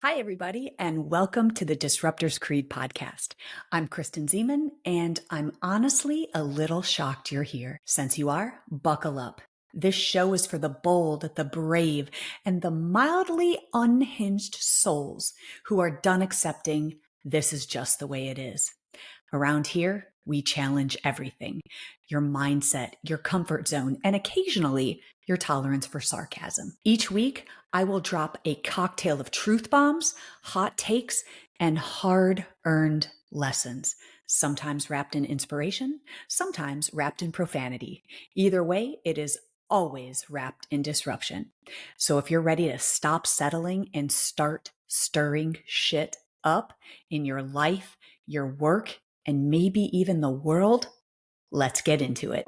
Hi, everybody, and welcome to the Disruptors Creed podcast. I'm Kristen Ziman, and I'm honestly a little shocked you're here. Since you are, buckle up. This show is for the bold, the brave, and the mildly unhinged souls who are done accepting this is just the way it is. Around here, we challenge everything: your mindset, your comfort zone, and occasionally your tolerance for sarcasm. Each week, I will drop a cocktail of truth bombs, hot takes, and hard-earned lessons, sometimes wrapped in inspiration, sometimes wrapped in profanity. Either way, it is always wrapped in disruption. So if you're ready to stop settling and start stirring shit up in your life, your work, and maybe even the world, let's get into it.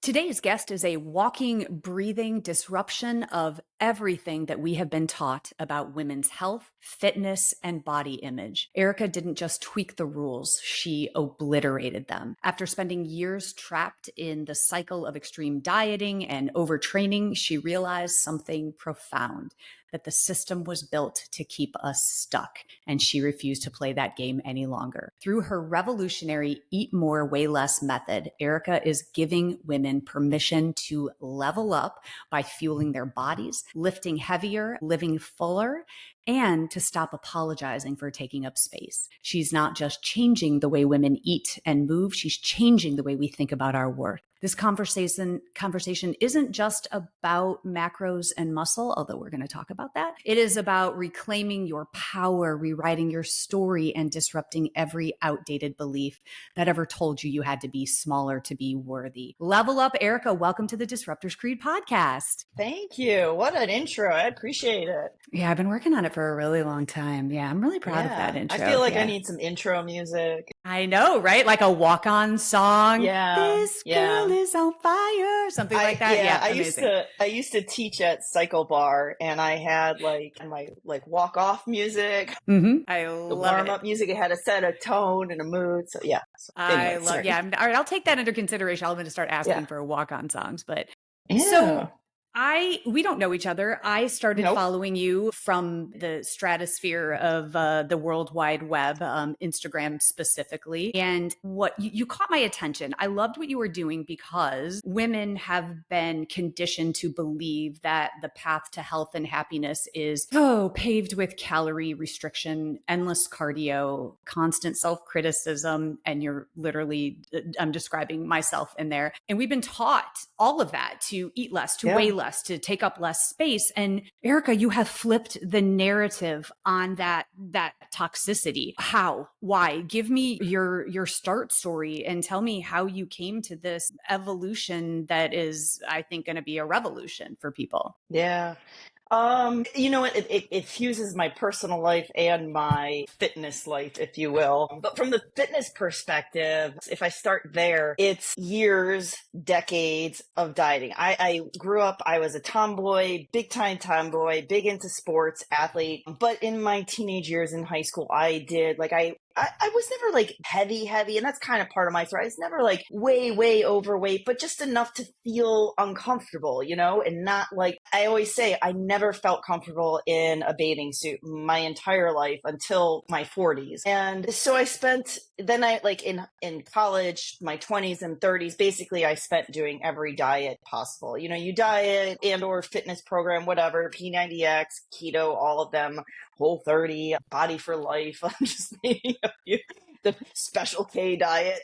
Today's guest is a walking, breathing disruption of everything that we have been taught about women's health, fitness, and body image. Erica didn't just tweak the rules, she obliterated them. After spending years trapped in the cycle of extreme dieting and overtraining, she realized something profound: that the system was built to keep us stuck, and she refused to play that game any longer. Through her revolutionary Eat More, Weigh Less method, Erica is giving women permission to level up by fueling their bodies, lifting heavier, living fuller, and to stop apologizing for taking up space. She's not just changing the way women eat and move, she's changing the way we think about our worth. This conversation isn't just about macros and muscle, although we're going to talk about that. It is about reclaiming your power, rewriting your story, and disrupting every outdated belief that ever told you had to be smaller to be worthy. Level up, Erica. Welcome to the Disruptors Creed podcast. Thank you. What an intro. I appreciate it. Yeah, I've been working on it for a really long time. Yeah, I'm really proud of that intro. I feel like I need some intro music. I know, right? Like a walk-on song. Yeah. This girl is on fire. Something like that. Yeah, I used to teach at Cycle Bar, and I had my walk-off music. Mm-hmm. The warm-up music. It had a set, a tone, and a mood. So yeah. Anyway, all right, I'll take that into consideration. I'm going to start asking for walk-on songs, but yeah. We don't know each other. I started following you from the stratosphere of the World Wide Web, Instagram specifically. And what you caught my attention. I loved what you were doing because women have been conditioned to believe that the path to health and happiness is paved with calorie restriction, endless cardio, constant self-criticism. And I'm describing myself in there. And we've been taught all of that, to eat less, to weigh less, to take up less space. And Erica, you have flipped the narrative on that toxicity. How? Why? Give me your start story and tell me how you came to this evolution that is, I think, going to be a revolution for people. Yeah. You know what? It fuses my personal life and my fitness life, if you will. But from the fitness perspective, if I start there, it's years, decades of dieting. I grew up, I was a tomboy, big time tomboy, big into sports, athlete. But in my teenage years in high school, I was never heavy, and that's kind of part of my story. I was never way overweight, but just enough to feel uncomfortable, and not I always say, I never felt comfortable in a bathing suit my entire life until my 40s. And so I spent, in college, my 20s and 30s, basically I spent doing every diet possible. You diet and or fitness program, whatever, P90X, keto, all of them, Whole30, Body for Life. I'm just naming a few. The Special K diet.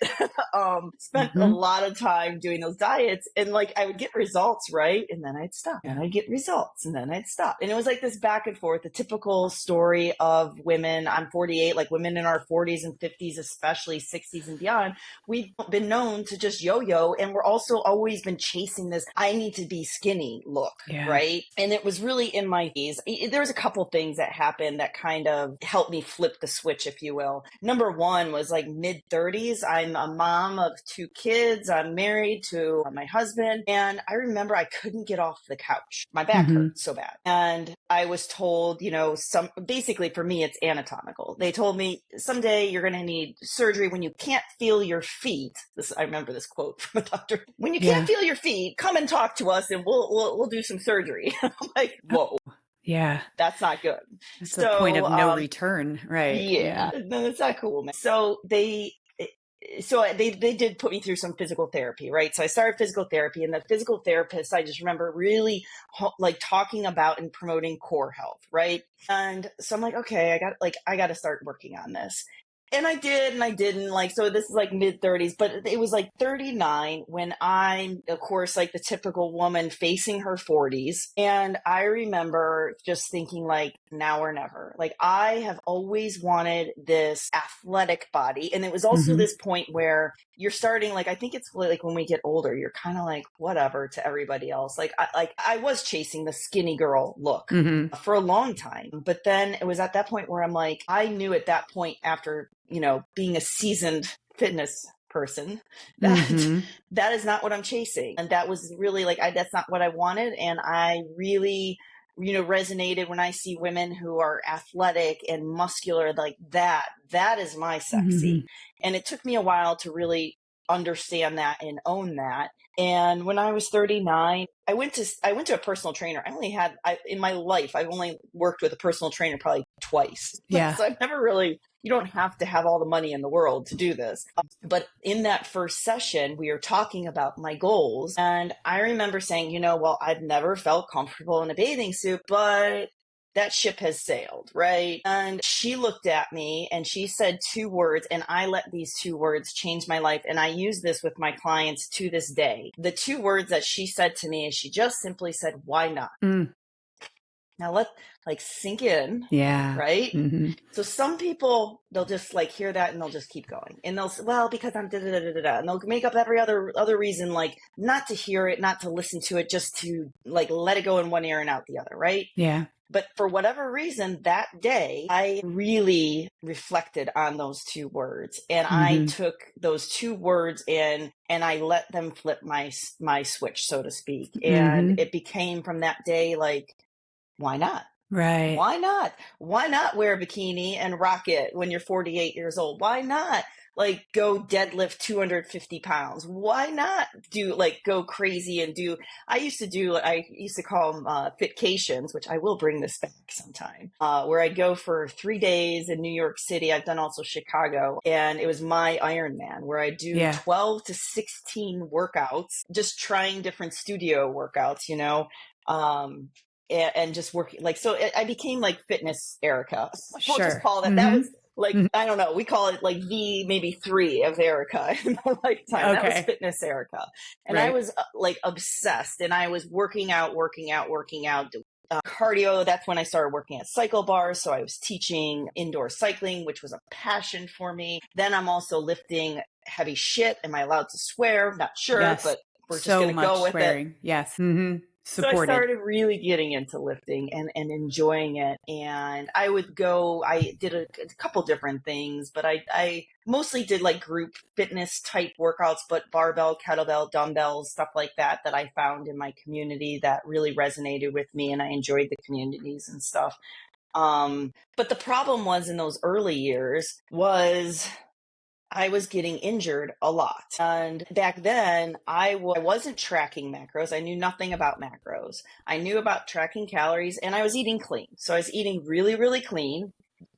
Spent a lot of time doing those diets, and I would get results, right? And then I'd stop. And I'd get results, and then I'd stop. And it was this back and forth, the typical story of women. I'm 48, women in our 40s and 50s, especially 60s and beyond. We've been known to just yo-yo, and we're also always been chasing this I need to be skinny look, right? And it was really in my days. There was a couple things that happened that kind of helped me flip the switch, if you will. Number one, again, was like mid 30s. I'm a mom of 2 kids. I'm married to my husband. And I remember I couldn't get off the couch. My back Mm-hmm. hurt so bad. And I was told, basically for me, it's anatomical. They told me someday you're going to need surgery when you can't feel your feet. I remember this quote from a doctor. When you can't Yeah. feel your feet, come and talk to us and we'll do some surgery. I'm like, whoa, Yeah. that's not good. It's a point of So, no return. Right. yeah, Yeah. no, that's not cool, man. So they did put me through some physical therapy, right? So I started physical therapy, and the physical therapist, I just remember really like talking about and promoting core health, right? And so I'm like, okay, I got to start working on this. And I did, and I didn't. Like, so this is like mid 30s, but it was like 39 when I'm, of course, like the typical woman facing her 40s. And I remember just thinking, like, now or never. Like, I have always wanted this athletic body. And it was also Mm-hmm. this point where you're starting, like, I think it's like when we get older, you're kind of like, whatever to everybody else. I was chasing the skinny girl look Mm-hmm. for a long time. But then it was at that point where I'm like, I knew at that point, after, being a seasoned fitness person, that Mm-hmm. that is not what I'm chasing. And that was really like, that's not what I wanted. And I really, resonated when I see women who are athletic and muscular, like that is my Mm-hmm. sexy. And it took me a while to really understand that and own that. And when I was 39, I went to a personal trainer. In my life, I've only worked with a personal trainer probably twice. Yeah. So I've never really, you don't have to have all the money in the world to do this. But in that first session, we were talking about my goals. And I remember saying, well, I've never felt comfortable in a bathing suit, but that ship has sailed, right? And she looked at me and she said 2 words, and I let these 2 words change my life. And I use this with my clients to this day. The 2 words that she said to me is she just simply said, why not? Mm. Now let like sink in, Yeah. right? Mm-hmm. So some people, they'll just like hear that and they'll just keep going. And they'll say, well, because I'm da da da da da. And they'll make up every other reason, like not to hear it, not to listen to it, just to like let it go in one ear and out the other, right? Yeah. But for whatever reason, that day, I really reflected on those 2 words. And I Mm-hmm. took those 2 words and I let them flip my switch, so to speak. And Mm-hmm. it became from that day, like, why not? Right. Why not? Why not wear a bikini and rock it when you're 48 years old? Why not like go deadlift 250 pounds? Why not go crazy and I used to call them fitcations, which I will bring this back sometime, where I'd go for 3 days in New York City. I've done also Chicago, and it was my Ironman where I do Yeah. 12 to 16 workouts, just trying different studio workouts, and just working I became like fitness Erica. We'll just Sure. call that. That Mm-hmm. was like, I don't know, we call it like the maybe 3 of Erica in my lifetime. That was Okay. fitness Erica. And I Right. was like obsessed, and I was working out, cardio. That's when I started working at cycle bars. So I was teaching indoor cycling, which was a passion for me. Then I'm also lifting heavy shit. Am I allowed to swear? Not sure, Yes. but we're just So going to much go with it. swearing. Yes. Mm-hmm. So I Supported. started really getting into lifting and enjoying it. And I did a couple different things, but I mostly did like group fitness type workouts, but barbell, kettlebell, dumbbells, stuff like that I found in my community that really resonated with me. And I enjoyed the communities and stuff. But the problem was in those early years was I was getting injured a lot. And back then, I wasn't tracking macros. I knew nothing about macros. I knew about tracking calories, and I was eating clean. So I was eating really, really clean,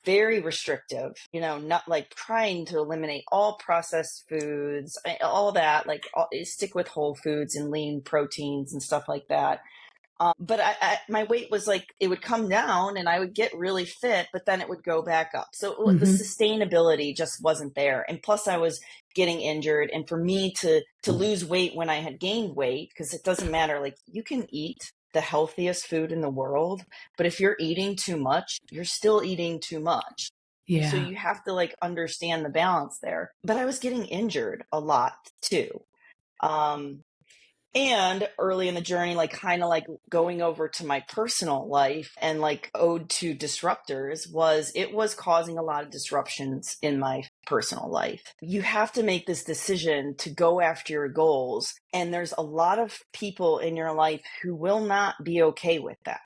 very restrictive, not like trying to eliminate all processed foods, all that, stick with whole foods and lean proteins and stuff like that. But my weight was like, it would come down and I would get really fit, but then it would go back up. So the Mm-hmm. sustainability just wasn't there. And plus I was getting injured. And for me to lose weight when I had gained weight, because it doesn't matter, like you can eat the healthiest food in the world, but if you're eating too much, you're still eating too much. So Yeah. you have to like understand the balance there. But I was getting injured a lot too. Um, And early in the journey, like kind of like going over to my personal life and like ode to disruptors was it was causing a lot of disruptions in my personal life. You have to make this decision to go after your goals. And there's a lot of people in your life who will not be okay with that.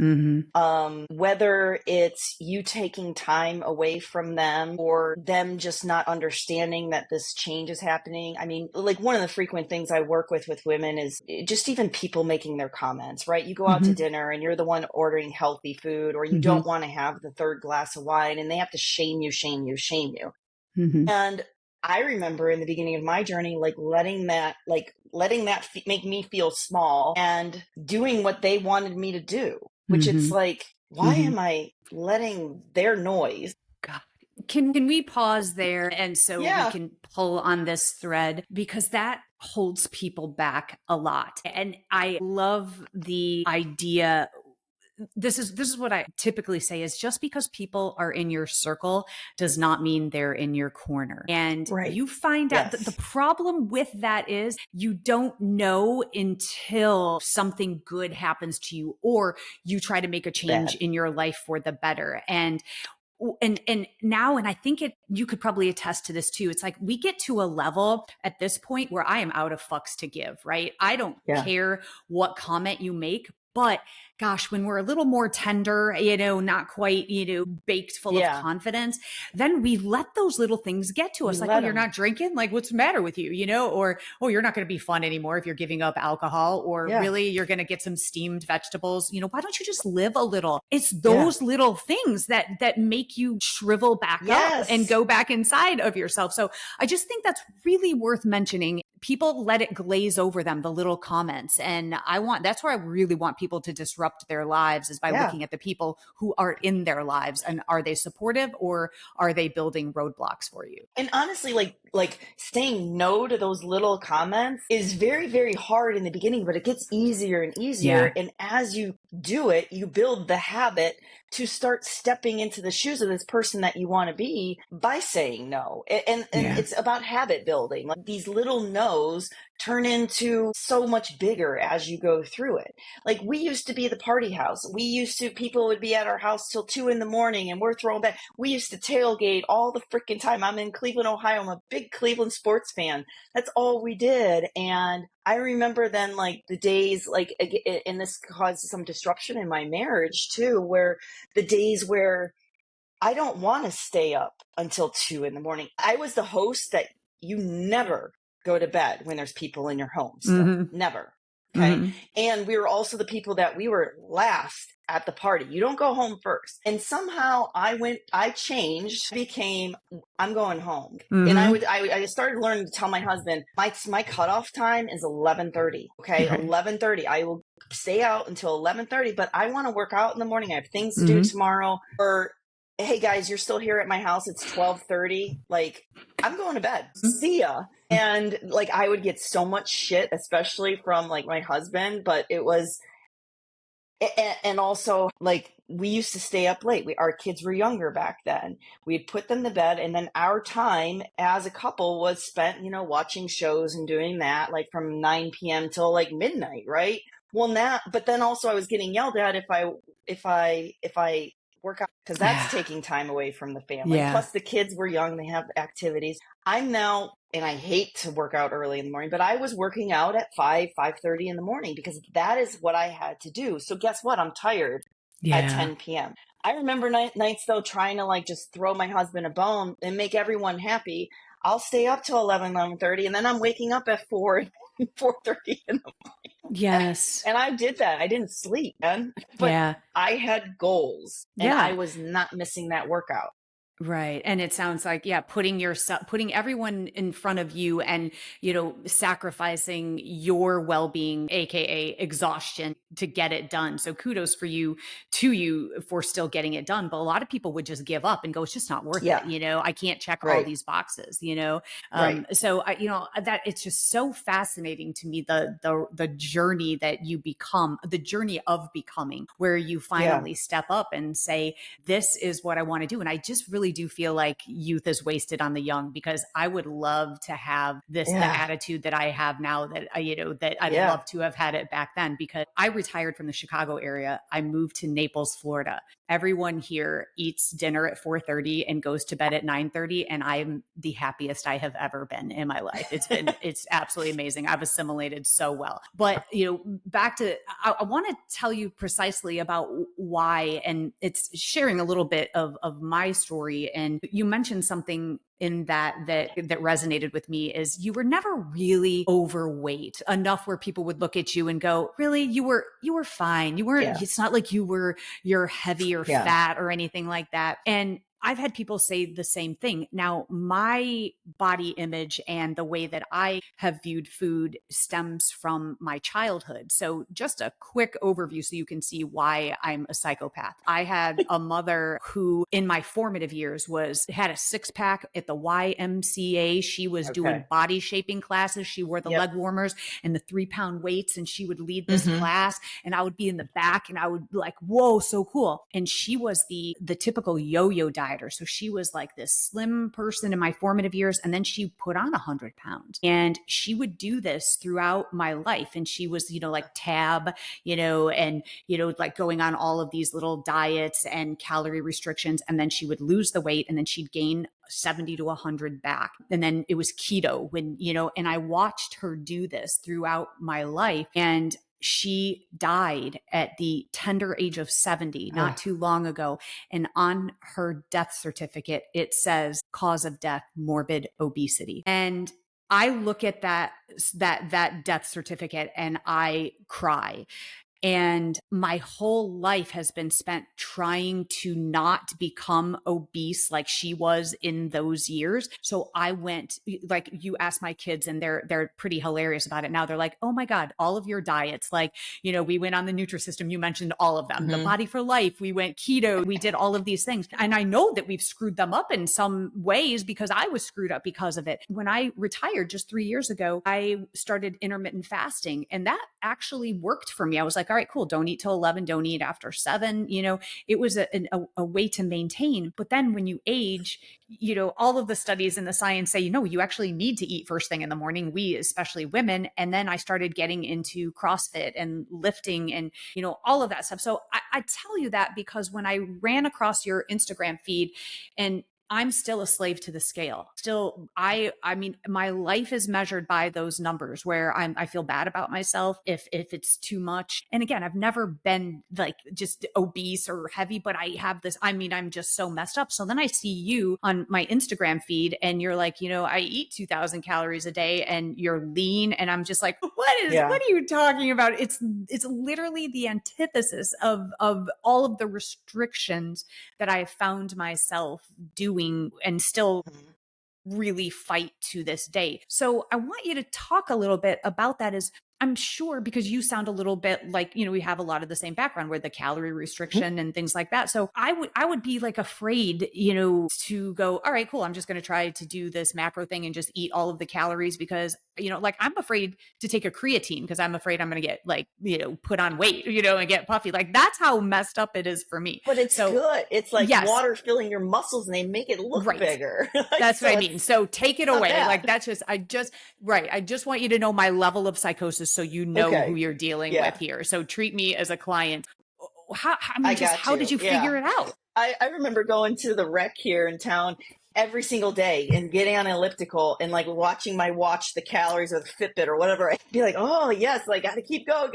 Mm-hmm. Whether it's you taking time away from them or them just not understanding that this change is happening. I mean, like one of the frequent things I work with women is just even people making their comments, right? You go out to Mm-hmm. dinner and you're the one ordering healthy food, or you Mm-hmm. don't want to have the third glass of wine and they have to shame you, shame you, shame you. Mm-hmm. And I remember in the beginning of my journey, like letting that make me feel small and doing what they wanted me to do, which it's Mm-hmm. like, why Mm-hmm. am I letting their noise? God. Can we pause there and so we Yeah. can pull on this thread because that holds people back a lot. And I love the idea. This is what I typically say is just because people are in your circle does not mean they're in your corner. And Right. you find out that the Yes. problem with that is you don't know until something good happens to you or you try to make a change Bad. in your life for the better. And now, and I think you could probably attest to this too. It's like we get to a level at this point where I am out of fucks to give, right? I don't Yeah. care what comment you make, but gosh, when we're a little more tender, not quite, baked full of Yeah. confidence, then we let those little things get to We us. Like, oh, let you're them. not drinking? Like, what's the matter with you? Or, oh, you're not going to be fun anymore if you're giving up alcohol, or Yeah. really you're going to get some steamed vegetables. Why don't you just live a little? It's Yeah. those little things that make you shrivel back up and Yes. go back inside of yourself. So I just think that's really worth mentioning. People let it glaze over them, the little comments. And that's where I really want people to disrupt their lives is by Yeah. looking at the people who are in their lives and are they supportive or are they building roadblocks for you? And honestly, like saying no to those little comments is very, very hard in the beginning, but it gets easier and easier. Yeah. And as you do it, you build the habit to start stepping into the shoes of this person that you want to be by saying no. And Yeah. it's about habit building. Like these little no's turn into so much bigger as you go through it. Like we used to be the party house. People would be at our house till 2 a.m. and we're throwing back. We used to tailgate all the freaking time. I'm in Cleveland, Ohio. I'm a big Cleveland sports fan. That's all we did. And I remember then like the days and this caused some disruption in my marriage too, where the days where I don't want to stay up until 2 a.m. I was the host that you never go to bed when there's people in your home still. Mm-hmm. Never. Okay. Mm-hmm. And we were also the people that we were last at the party. You don't go home first. And somehow I changed, became, I'm going home. And Mm-hmm. I started learning to tell my husband, my cutoff time is 11:30. Okay. Right. 11:30. I will stay out until 11:30, but I want to work out in the morning. I have things to do Mm-hmm. tomorrow. Or, hey guys, you're still here at my house. It's 12:30. Like, I'm going to bed. See ya. And like, I would get so much shit, especially from like my husband, but it was, and also like we used to stay up late. Our kids were younger back then. We'd put them to bed, and then our time as a couple was spent, watching shows and doing that, like from 9 p.m. till like midnight, right? Well, now, but then also I was getting yelled at if I work out because that's Yeah. taking time away from the family. Yeah. Plus, the kids were young; they have activities. I'm now, and I hate to work out early in the morning, but I was working out at 5:30 in the morning because that is what I had to do. So guess what? I'm tired at Yeah. 10 p.m. I remember nights though, trying to like just throw my husband a bone and make everyone happy. I'll stay up till 11:30, and then I'm waking up at 4:30 in the morning. Yes. And I did that. I didn't sleep, man. But Yeah. I had goals and I Yeah. was not missing that workout. Right. And it sounds like, yeah, putting everyone in front of you and, sacrificing your well-being, AKA exhaustion to get it done. So kudos to you for still getting it done. But a lot of people would just give up and go, it's just not worth it. Yeah. I can't check all Right. these boxes, Right. So that it's just so fascinating to me, the journey that you become, the journey of becoming, where you Yeah. finally step up and say, this is what I want to do. And I just really really do feel like youth is wasted on the young, because I would love to have the Yeah. attitude that I have now, that that I'd Yeah. love to have had it back then, because I retired from the Chicago area. I moved to Naples, Florida. Everyone here eats dinner at 4:30 and goes to bed at 9:30, and I'm the happiest I have ever been in my life. It's absolutely amazing. I've assimilated so well. But back to, I want to tell you precisely about why, and it's sharing a little bit of my story. And you mentioned something in that resonated with me, is you were never really overweight enough where people would look at you and go, really, you were fine. You weren't, Yeah. it's not like you're heavy or Yeah. fat or anything like that. And I've had people say the same thing. Now, my body image and the way that I have viewed food stems from my childhood. So just a quick overview so you can see why I'm a psychopath. I had a mother who in my formative years had a six pack at the YMCA. She was doing Okay. body shaping classes. She wore the Yep. leg warmers and the 3-pound weights, and she would lead this Mm-hmm. class, and I would be in the back and I would be like, whoa, so cool. And she was the typical yo-yo dieter. So she was like this slim person in my formative years, and then she put on 100 pounds, and she would do this throughout my life. And she was, like tab, and, like going on all of these little diets and calorie restrictions. And then she would lose the weight, and then she'd gain 70 to 100 back. And then it was keto and I watched her do this throughout my life. And she died at the tender age of 70, not too long ago. And on her death certificate, it says cause of death, morbid obesity. And I look at that death certificate and I cry. And my whole life has been spent trying to not become obese like she was in those years. So I went, like, you ask my kids and they're pretty hilarious about it now. They're like, oh my God, all of your diets. Like, we went on the Nutrisystem. You mentioned all of them, Mm-hmm. the Body for Life. We went keto. We did all of these things. And I know that we've screwed them up in some ways because I was screwed up because of it. When I retired just 3 years ago, I started intermittent fasting, and that actually worked for me. I was like, all right, cool. Don't eat till 11. Don't eat after 7. It was a way to maintain. But then when you age, all of the studies and the science say, you actually need to eat first thing in the morning. We, especially women. And then I started getting into CrossFit and lifting and, all of that stuff. So I tell you that because when I ran across your Instagram feed, and I'm still a slave to the scale. Still, I mean, my life is measured by those numbers where I feel bad about myself if it's too much. And again, I've never been like just obese or heavy, but I have this, I'm just so messed up. So then I see you on my Instagram feed and you're like, I eat 2,000 calories a day and you're lean. And I'm just like, what are you talking about? It's literally the antithesis of all of the restrictions that I found myself doing and still really fight to this day. So I want you to talk a little bit about that. Is I'm sure because you sound a little bit like, we have a lot of the same background where the calorie restriction and things like that. So I would be like afraid, to go, all right, cool. I'm just going to try to do this macro thing and just eat all of the calories because, like I'm afraid to take a creatine because I'm afraid I'm going to get like, put on weight, and get puffy. Like that's how messed up it is for me. But it's good. It's like yes, water filling your muscles and they make it look bigger. That's what I mean. So take it away. bad. Like that's I just want you to know my level of psychosis so you know who you're dealing with here. So treat me as a client. How did you figure it out? I remember going to the rec here in town every single day and getting on an elliptical and like watching my watch, the calories or the Fitbit or whatever. I'd be like, oh yes, like gotta keep going.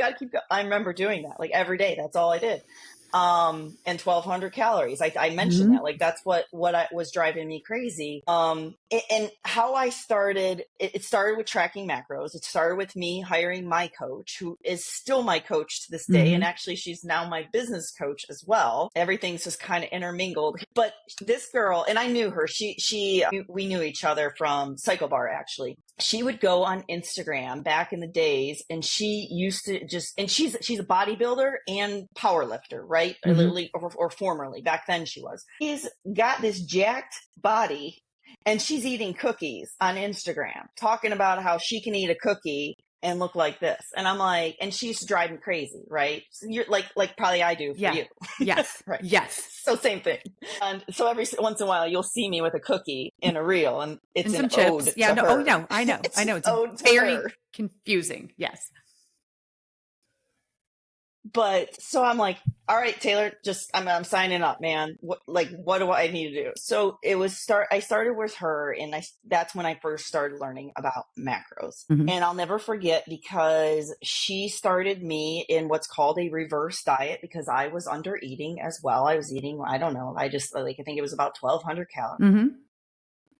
I remember doing that like every day. That's all I did. And 1,200 calories. I mentioned that, like, that's what was driving me crazy. And how I started, it started with tracking macros. It started with me hiring my coach, who is still my coach to this day. And actually she's now my business coach as well. Everything's just kind of intermingled, but this girl, and I knew her, we knew each other from Cycle Bar, actually. She would go on Instagram back in the days and she used to and she's a bodybuilder and power lifter, right? Or formerly, back then she was. She's got this jacked body and she's eating cookies on Instagram, talking about how she can eat a cookie and look like this. And I'm like, and she's driving crazy, right? So you're like probably I do for you. Yes. Right. Yes. So same thing. And so every once in a while, you'll see me with a cookie in a reel, and it's And an some chips. ode Yeah, to no, oh her. no, I know. It's I an know. It's ode to very her. confusing. Yes. But so I'm like, all right, Taylor, just I'm signing up, man. What do I need to do? So I started with her, and that's when I first started learning about macros. Mm-hmm. And I'll never forget, because she started me in what's called a reverse diet, because I was under eating as well. I was eating, I don't know, I think it was about 1,200 calories. Mm-hmm.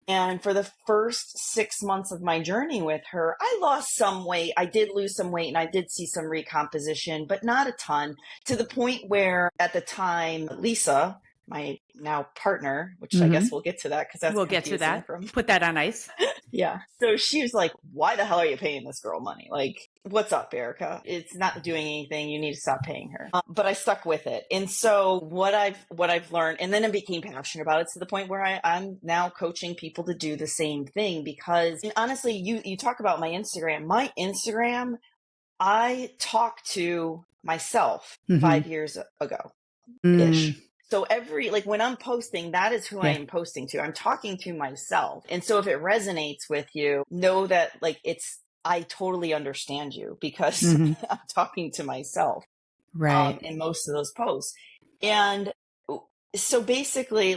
And for the first 6 months of my journey with her, I lost some weight. I did lose some weight, and I did see some recomposition, but not a ton, to the point where at the time, Lisa, my now partner, which I guess we'll get to that because that's We'll get to confusing that. from, Put that on ice. yeah. So she was like, why the hell are you paying this girl money? Like, what's up, Erica? It's not doing anything. You need to stop paying her. But I stuck with it. And so what I've learned, and then I became passionate about it to the point where I'm now coaching people to do the same thing. Because, and honestly, you talk about my Instagram. My Instagram, I talked to myself 5 years ago ish. So when I'm posting, that is who I am posting to. I'm talking to myself. And so if it resonates with you, know that I totally understand you, because I'm talking to myself, Right. in most of those posts. And so basically,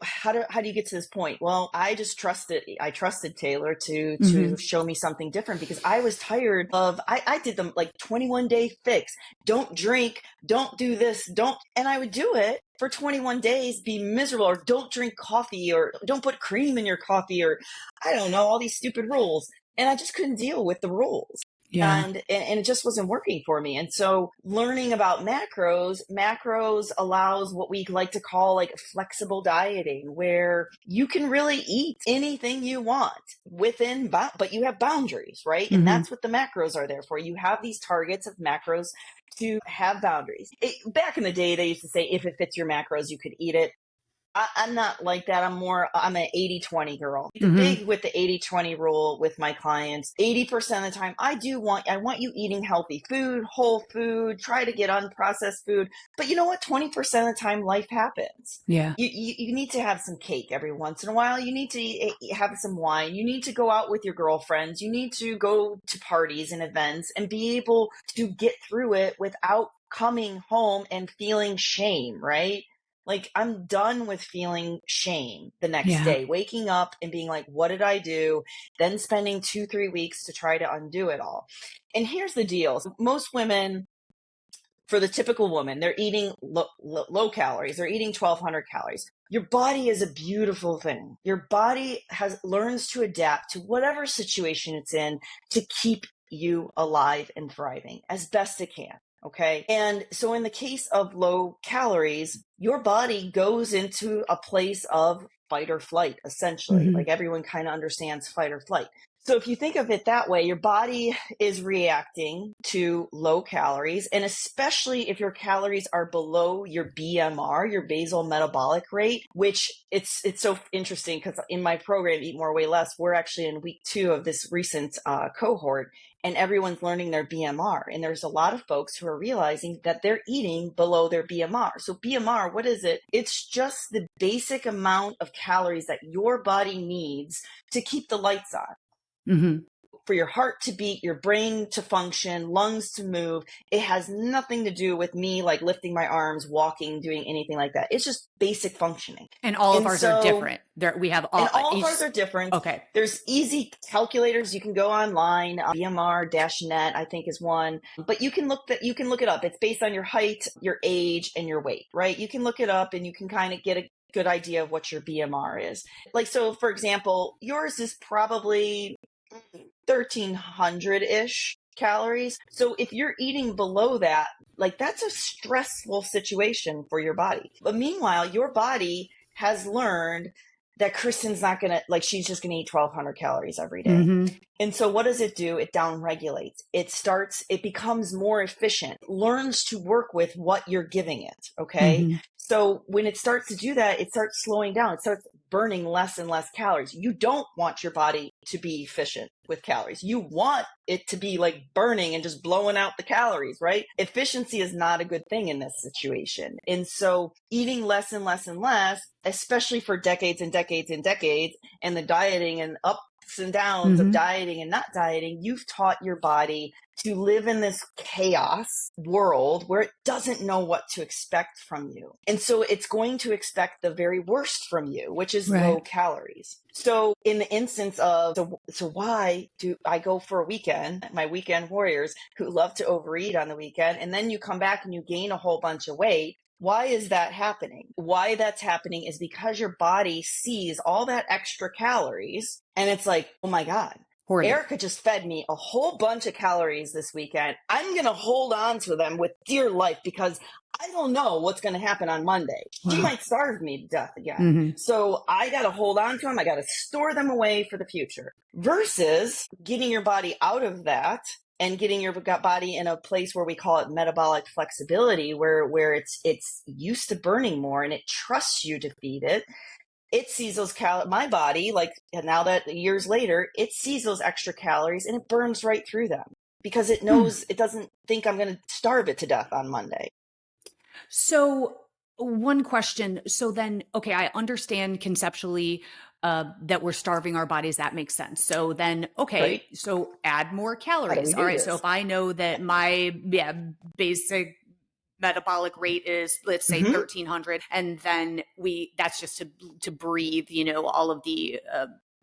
how do you get to this point? Well, I trusted Taylor to show me something different, because I was tired of, I did them like 21-day fix. Don't drink, don't do this, and I would do it for 21 days, be miserable, or don't drink coffee, or don't put cream in your coffee, or I don't know, all these stupid rules. And I just couldn't deal with the rules. Yeah. And it just wasn't working for me. And so learning about macros allows what we like to call like flexible dieting, where you can really eat anything you want but you have boundaries, right? And that's what the macros are there for. You have these targets of macros to have boundaries. Back in the day, they used to say, if it fits your macros, you could eat it. I'm not like that. I'm an 80-20 girl. Big with the 80-20 rule with my clients. 80% of the time, I want you eating healthy food, whole food, try to get unprocessed food. But you know what? 20% of the time, life happens. Yeah. You need to have some cake every once in a while. You need to have some wine. You need to go out with your girlfriends. You need to go to parties and events and be able to get through it without coming home and feeling shame, right? Like, I'm done with feeling shame the next day, waking up and being like, what did I do? Then spending 2-3 weeks to try to undo it all. And here's the deal. Most women, for the typical woman, they're eating low calories. They're eating 1,200 calories. Your body is a beautiful thing. Your body learns to adapt to whatever situation it's in to keep you alive and thriving as best it can. Okay. And so in the case of low calories, your body goes into a place of fight or flight, essentially. Like, everyone kind of understands fight or flight. So if you think of it that way, your body is reacting to low calories, and especially if your calories are below your BMR, your basal metabolic rate, which it's so interesting, because in my program, Eat More, Weigh Less, we're actually in week 2 of this recent cohort, and everyone's learning their BMR. And there's a lot of folks who are realizing that they're eating below their BMR. So BMR, what is it? It's just the basic amount of calories that your body needs to keep the lights on. For your heart to beat, your brain to function, lungs to move. It has nothing to do with me like lifting my arms, walking, doing anything like that. It's just basic functioning. And all of ours are different. We have all. And all of ours are different. Okay. There's easy calculators. You can go online. BMR-net, I think, is one. But you can look it up. It's based on your height, your age, and your weight, right? You can look it up, and you can kind of get a good idea of what your BMR is. Like, so for example, yours is probably 1,300-ish calories. So if you're eating below that, like, that's a stressful situation for your body. But meanwhile, your body has learned that Kristen's not going to, like, she's just going to eat 1,200 calories every day. And so what does it do? It downregulates. It becomes more efficient, learns to work with what you're giving it. Okay. So when it starts to do that, it starts slowing down. It starts burning less and less calories. You don't want your body to be efficient with calories. You want it to be like burning and just blowing out the calories, right? Efficiency is not a good thing in this situation. And so eating less and less and less, especially for decades and decades and decades, and the dieting and ups and downs of dieting and not dieting, you've taught your body to live in this chaos world where it doesn't know what to expect from you. And so it's going to expect the very worst from you, which is low calories. So in the instance of, so why do I go for a weekend, my weekend warriors who love to overeat on the weekend, and then you come back and you gain a whole bunch of weight? Why is that happening? Why that's happening is because your body sees all that extra calories and it's like, oh my God, Erica just fed me a whole bunch of calories this weekend. I'm going to hold on to them with dear life because I don't know what's going to happen on Monday. She might starve me to death again. So I got to hold on to them. I got to store them away for the future versus getting your body out of that and getting your body in a place where we call it metabolic flexibility, where it's used to burning more and it trusts you to feed it. It sees those my body, like now that years later, it sees those extra calories and it burns right through them because it knows it doesn't think I'm going to starve it to death on Monday. So one question. So then, okay, I understand conceptually that we're starving our bodies. That makes sense. So then, okay, right. So add more How do we calories. do All right. this? So if I know that my basic metabolic rate is, let's say 1300, and then that's just to breathe, all of the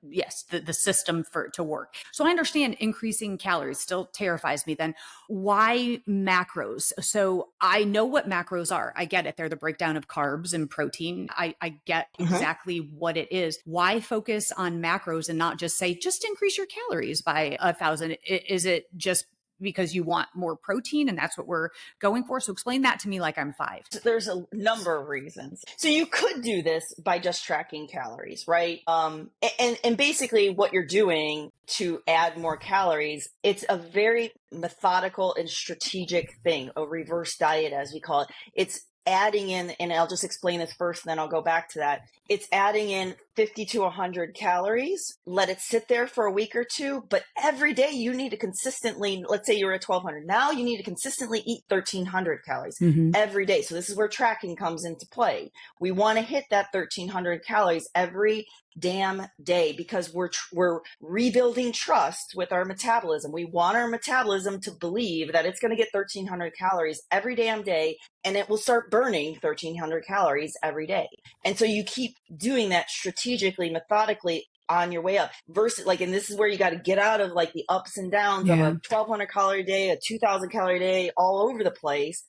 the system to work. So I understand increasing calories still terrifies me. Then why macros? So I know what macros are. I get it. They're the breakdown of carbs and protein. I get exactly what it is. Why focus on macros and not just say, just increase your calories by 1,000? Is it just because you want more protein and that's what we're going for? So explain that to me like I'm 5. There's a number of reasons. So you could do this by just tracking calories, right? And basically what you're doing to add more calories, it's a very methodical and strategic thing, a reverse diet, as we call it. It's adding in, and I'll just explain this first, and then I'll go back to that. It's adding in 50 to 100 calories, let it sit there for a week or two, but every day you need to consistently, let's say you're at 1,200. Now you need to consistently eat 1,300 calories every day. So this is where tracking comes into play. We want to hit that 1,300 calories every damn day because we're rebuilding trust with our metabolism. We want our metabolism to believe that it's going to get 1,300 calories every damn day, and it will start burning 1,300 calories every day. And so you keep doing that strategically, methodically on your way up versus and this is where you got to get out of like the ups and downs of a 1,200 calorie day, a 2,000 calorie day, all over the place,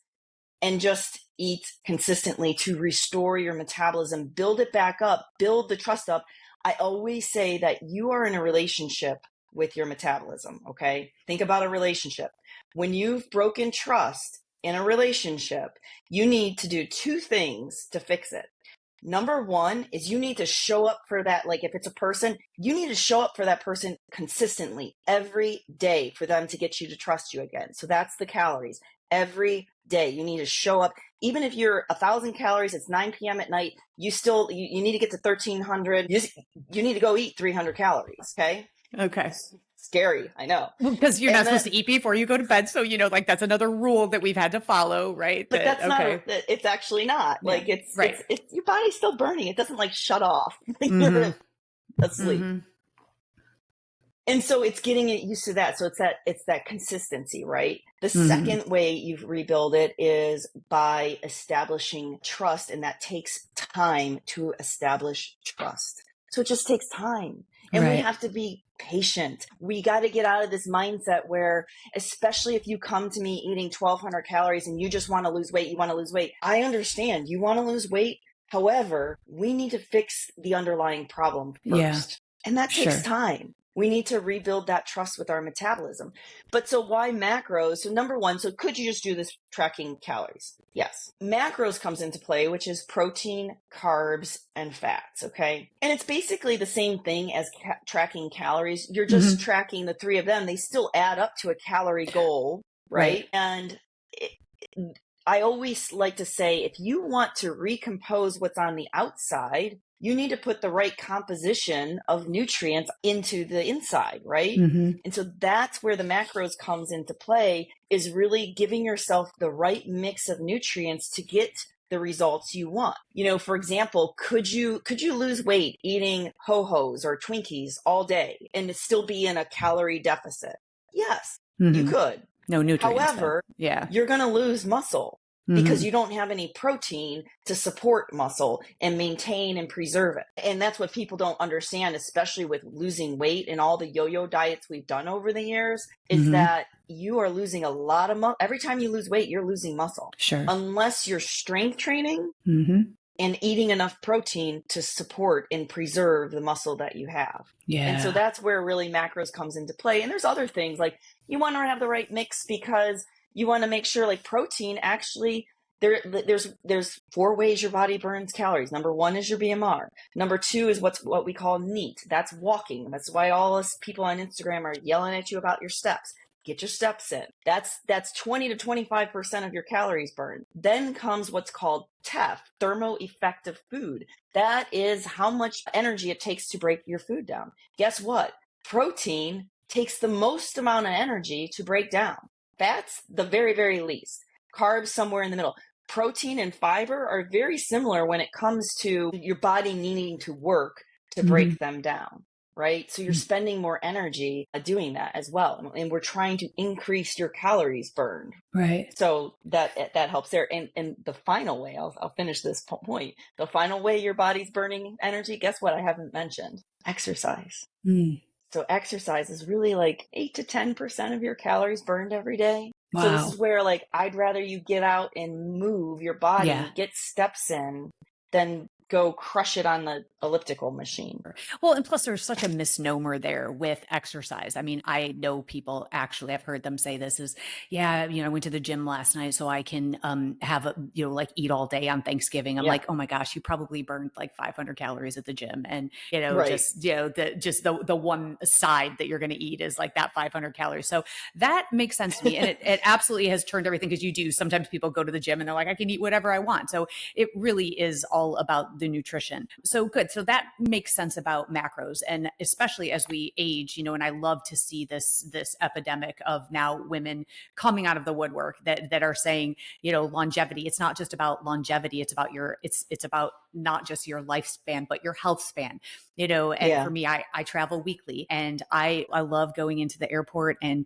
and just eat consistently to restore your metabolism, build it back up, build the trust up. I always say that you are in a relationship with your metabolism, okay? Think about a relationship. When you've broken trust in a relationship, you need to do 2 things to fix it. Number 1 is you need to show up for that. Like if it's a person, you need to show up for that person consistently every day for them to get you to trust you again. So that's the calories. Every day you need to show up. Even if you're 1,000 calories, it's 9 p.m. at night, you need to get to 1,300. You need to go eat 300 calories. Okay. Scary, I know. Well, because you're not supposed to eat before you go to bed. So, that's another rule that we've had to follow, right? But that's not, it's actually not. Yeah. Like it's your body's still burning. It doesn't shut off. You're asleep. And so it's getting used to that. So it's that consistency, right? The second way you rebuild it is by establishing trust. And that takes time to establish trust. So it just takes time. And we have to be patient. We got to get out of this mindset where, especially if you come to me eating 1,200 calories and you just want to lose weight, you want to lose weight. I understand you want to lose weight. However, we need to fix the underlying problem first. Yeah. And that takes time. We need to rebuild that trust with our metabolism. But so why macros? So number 1, so could you just do this tracking calories? Yes. Macros comes into play, which is protein, carbs, and fats. Okay. And it's basically the same thing as tracking calories. You're just tracking the 3 of them. They still add up to a calorie goal. Right. And I always like to say, if you want to recompose what's on the outside, you need to put the right composition of nutrients into the inside, right? Mm-hmm. And so that's where the macros comes into play, is really giving yourself the right mix of nutrients to get the results you want. For example, could you lose weight eating ho-hos or Twinkies all day and still be in a calorie deficit? Yes, you Mm-hmm. could. No nutrients though. However, Yeah. you're going to lose muscle because Mm-hmm. you don't have any protein to support muscle and maintain and preserve it. And that's what people don't understand, especially with losing weight and all the yo-yo diets we've done over the years, is Mm-hmm. that you are losing a lot of muscle. Every time you lose weight, you're losing muscle. Sure. Unless you're strength training Mm-hmm. and eating enough protein to support and preserve the muscle that you have. And so Yeah. that's where really macros comes into play. And there's other things like you want to have the right mix, because you want to make sure like protein actually there's 4 ways your body burns calories. Number 1 is your BMR. Number 2 is what we call NEAT. That's walking. That's why all us people on Instagram are yelling at you about your steps. Get your steps in. That's 20 to 25% of your calories burned. Then comes what's called TEF, thermoeffective food. That is how much energy it takes to break your food down. Guess what? Protein takes the most amount of energy to break down. Fats, the very, very least. Carbs, somewhere in the middle. Protein and fiber are very similar when it comes to your body needing to work to break them down. Right? So you're spending more energy doing that as well. And we're trying to increase your calories burned. Right. So that helps there. And the final way, I'll finish this point. The final way your body's burning energy, guess what I haven't mentioned? Exercise. Mm. So exercise is really like 8 to 10% of your calories burned every day. Wow. So this is where like I'd rather you get out and move your body, Yeah. get steps in, than go crush it on the elliptical machine. Well, and plus there's such a misnomer there with exercise. I mean, I know people, actually, I've heard them say this is, yeah, I went to the gym last night so I can have a, like eat all day on Thanksgiving. I'm like, oh my gosh, you probably burned like 500 calories at the gym. And, Right. just, the one side that you're going to eat is like that 500 calories. So that makes sense to me. And it absolutely has turned everything, because you do, sometimes people go to the gym and they're like, I can eat whatever I want. So it really is all about the nutrition. So good. So that makes sense about macros. And especially as we age, and I love to see this epidemic of now women coming out of the woodwork that are saying, longevity. It's not just about longevity. It's about it's about not just your lifespan, but your health span. And for me, I travel weekly, and I love going into the airport and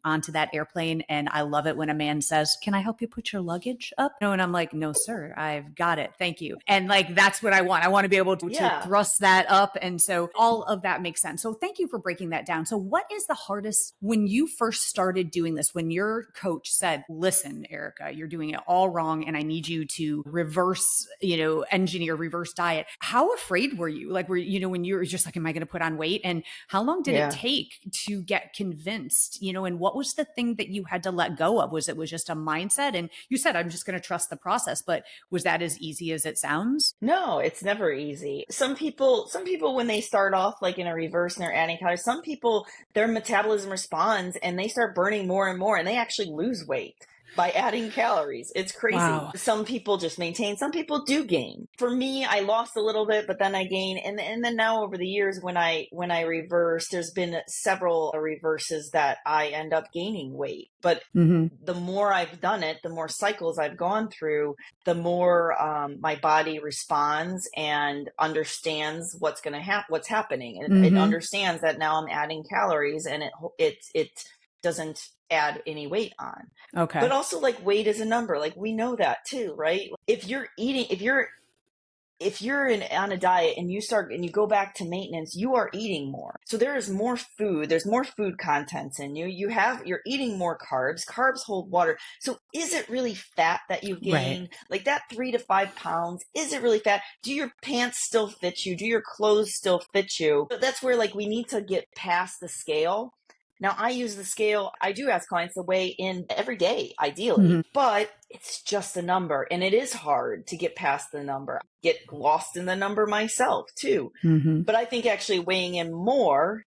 onto that airplane. And I love it when a man says, can I help you put your luggage up? And I'm like, no, sir, I've got it. Thank you. And like, that's what I want. I want to be able to thrust that up. And so all of that makes sense. So thank you for breaking that down. So what is the hardest when you first started doing this, when your coach said, listen, Erica, you're doing it all wrong, and I need you to reverse, engineer, reverse diet. How afraid were you? Like, when you were just like, am I going to put on weight? And how long did it take to get convinced, and what was the thing that you had to let go of? Was it just a mindset? And you said, I'm just going to trust the process, but was that as easy as it sounds? No, it's never easy. Some people, when they start off like in a reverse and they're adding calories, some people, their metabolism responds and they start burning more and more, and they actually lose weight by adding calories. It's crazy. Wow. Some people just maintain, some people do gain. For me, I lost a little bit, but then I gain. And then now over the years, when I reverse, there's been several reverses that I end up gaining weight. But the more I've done it, the more cycles I've gone through, the more my body responds and understands what's going to happen, what's happening. And it understands that now I'm adding calories, and it doesn't add any weight on. Okay. But also, like, weight is a number. Like, we know that too, right? If you're on a diet and you go back to maintenance, you are eating more. So there is more food. There's more food contents in you. You're eating more carbs. Carbs hold water. So is it really fat that you gain? Right. Like that 3 to 5 pounds, is it really fat? Do your pants still fit you? Do your clothes still fit you? So that's where, like, we need to get past the scale. Now, I use the scale. I do ask clients to weigh in every day, ideally, but it's just a number, and it is hard to get past the number. I get lost in the number myself too. But I think actually weighing in more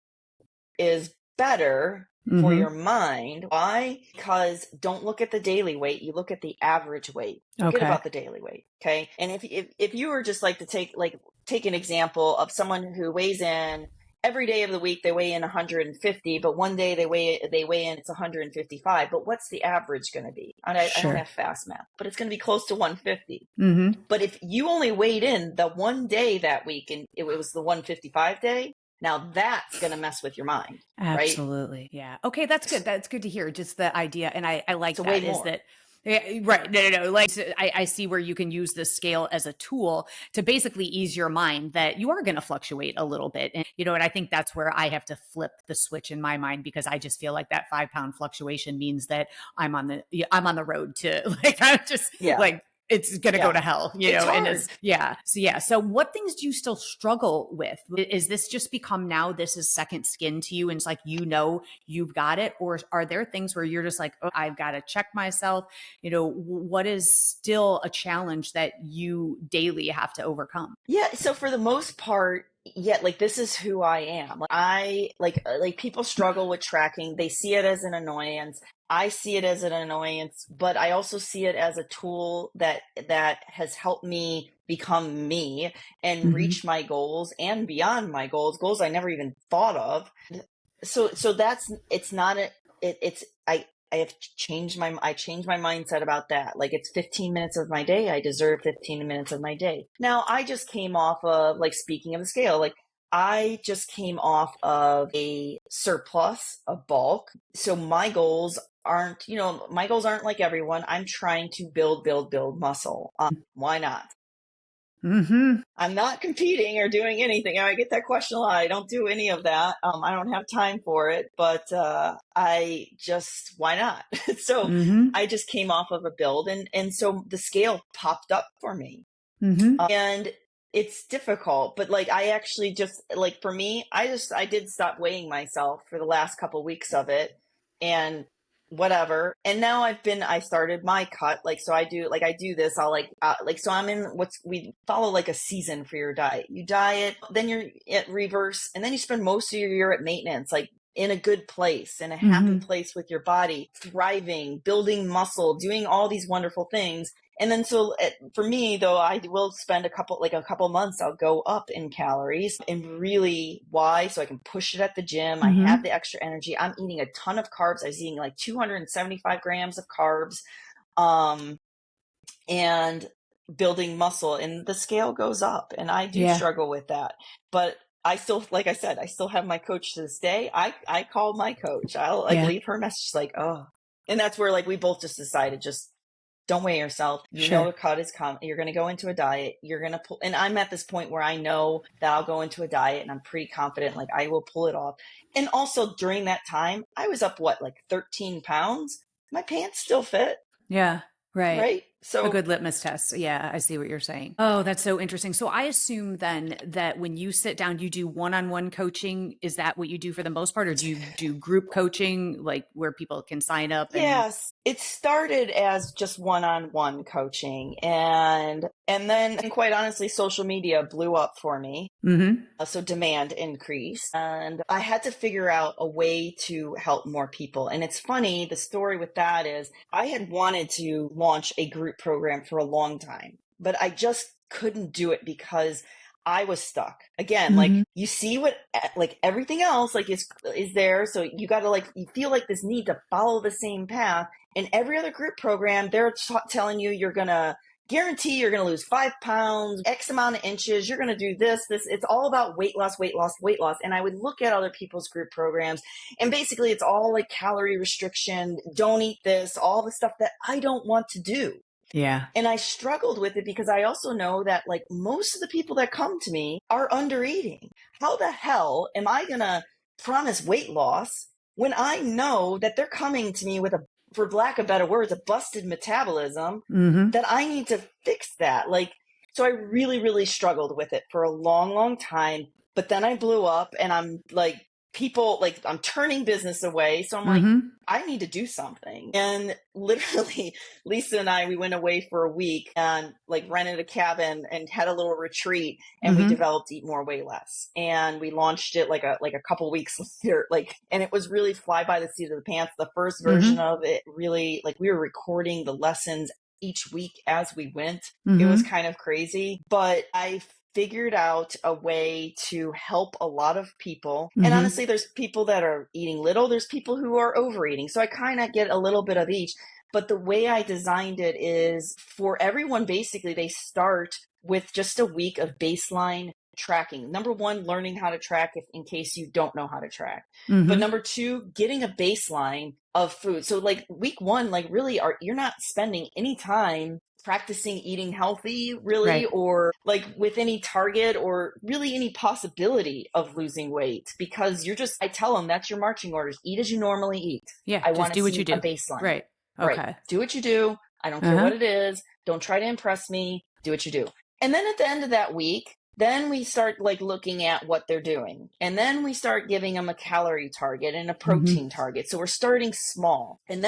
is better for your mind. Why? Because don't look at the daily weight. You look at the average weight. Forget about the daily weight. Okay. And if you were just like to take, like, take an example of someone who weighs in every day of the week, they weigh in 150, but one day they weigh in, it's 155. But what's the average going to be? I don't have fast math, but it's going to be close to 150. Mm-hmm. But if you only weighed in the one day that week and it was the 155 day, now that's going to mess with your mind, right? Absolutely. Yeah. Okay. That's good. That's good to hear. Just the idea. And I like So way that is more. that, yeah, right. No. Like I see where you can use the scale as a tool to basically ease your mind that you are going to fluctuate a little bit. And I think that's where I have to flip the switch in my mind, because I just feel like that 5 pound fluctuation means that I'm on the road to like, I'm just Yeah. like, it's going to go Yeah. to hell, It's and hard. it's, yeah. So, yeah. So what things do you still struggle with? Is this just become now this is second skin to you? And it's like, you've got it. Or are there things where you're just like, oh, I've got to check myself? What is still a challenge that you daily have to overcome? Yeah. So for the most part, yeah, like this is who I am. Like people struggle with tracking. They see it as an annoyance. I see it as an annoyance, but I also see it as a tool that has helped me become me and Mm-hmm. reach my goals and beyond my goals I never even thought of. So that's it's not a it's I have changed I changed my mindset about that. Like it's 15 minutes of my day. I deserve 15 minutes of my day. Now I just came off of, like, speaking of the scale, like I just came off of a surplus of bulk. So my goals aren't like everyone. I'm trying to build muscle. Why not? Mm-hmm. I'm not competing or doing anything. I get that question a lot. I don't do any of that. I don't have time for it, but why not? So Mm-hmm. I just came off of a build, and so the scale popped up for me. Mm-hmm. And it's difficult, but like I actually just, like, for me, I did stop weighing myself for the last couple weeks of it, and whatever. And now I started my cut. Like, so I do this. I'll so I'm in we follow like a season for your diet. You diet, then you're at reverse, and then you spend most of your year at maintenance, like in a good place, in a happy Mm-hmm. place with your body, thriving, building muscle, doing all these wonderful things. And then for me though, I will spend a couple months, I'll go up in calories. And really, why? So I can push it at the gym. I have Mm-hmm. the extra energy. I'm eating a ton of carbs. I was eating like 275 grams of carbs, and building muscle, and the scale goes up, and I do Yeah. struggle with that. But I still, like I said, I still have my coach to this day. I call my coach. I'll like Yeah. leave her a message like, oh, and that's where like we both just decided, just don't weigh yourself. Sure. A cut is coming. You're going to go into a diet. You're going to pull. And I'm at this point where I know that I'll go into a diet and I'm pretty confident, like I will pull it off. And also during that time, I was up, like 13 pounds. My pants still fit, Yeah. Right. right? A So good litmus test. Yeah, I see what you're saying. Oh, that's so interesting. So I assume then that when you sit down, you do one-on-one coaching. Is that what you do for the most part? Or do you do group coaching, like where people can sign up and yes, it started as just one-on-one coaching, and then, and quite honestly, social media blew up for me. mm-hmm. So demand increased, and I had to figure out a way to help more people. And it's funny, the story with that is I had wanted to launch a group program for a long time, but I just couldn't do it because I was stuck. Again, like Mm-hmm. you see what, like everything else, like is there. So you got to, like, you feel like this need to follow the same path. And every other group program, they're telling you you're going to guarantee you're going to lose 5 pounds, X amount of inches. You're going to do this. It's all about weight loss, weight loss, weight loss. And I would look at other people's group programs, and basically it's all like calorie restriction, don't eat this, all the stuff that I don't want to do. Yeah. And I struggled with it because I also know that, like, most of the people that come to me are under eating. How the hell am I going to promise weight loss when I know that they're coming to me with for lack of better words, a busted metabolism, Mm-hmm. that I need to fix that? Like, so I really, really struggled with it for a long, long time. But then I blew up, and I'm like, I'm turning business away. So I'm like, Mm-hmm. I need to do something. And literally, Lisa and I, we went away for a week and like rented a cabin and had a little retreat, and we Mm-hmm. developed Eat More, Weigh Less. And we launched it like a couple weeks later, and it was really fly by the seat of the pants. The first version Mm-hmm. of it, really, like, we were recording the lessons each week as we went. It was Mm-hmm. kind of crazy, but I figured out a way to help a lot of people. And Mm-hmm. honestly, there's people that are eating little, there's people who are overeating. So I kind of get a little bit of each. But the way I designed it is for everyone, basically, they start with just a week of baseline tracking. Number one, learning how to track if in case you don't know how to track. But Mm-hmm. number two, getting a baseline of food. So like week one, like really you're not spending any time practicing eating healthy really, Right. or like with any target or really any possibility of losing weight, because I tell them that's your marching orders. Eat as you normally eat. Yeah. I Just want to do what you see a do. baseline. Right. Right. Okay. Do what you do. I don't care Uh-huh. what it is. Don't try to impress me. Do what you do. And then at the end of that week, then we start like looking at what they're doing. And then we start giving them a calorie target and a Mm-hmm. protein target. So we're starting small. And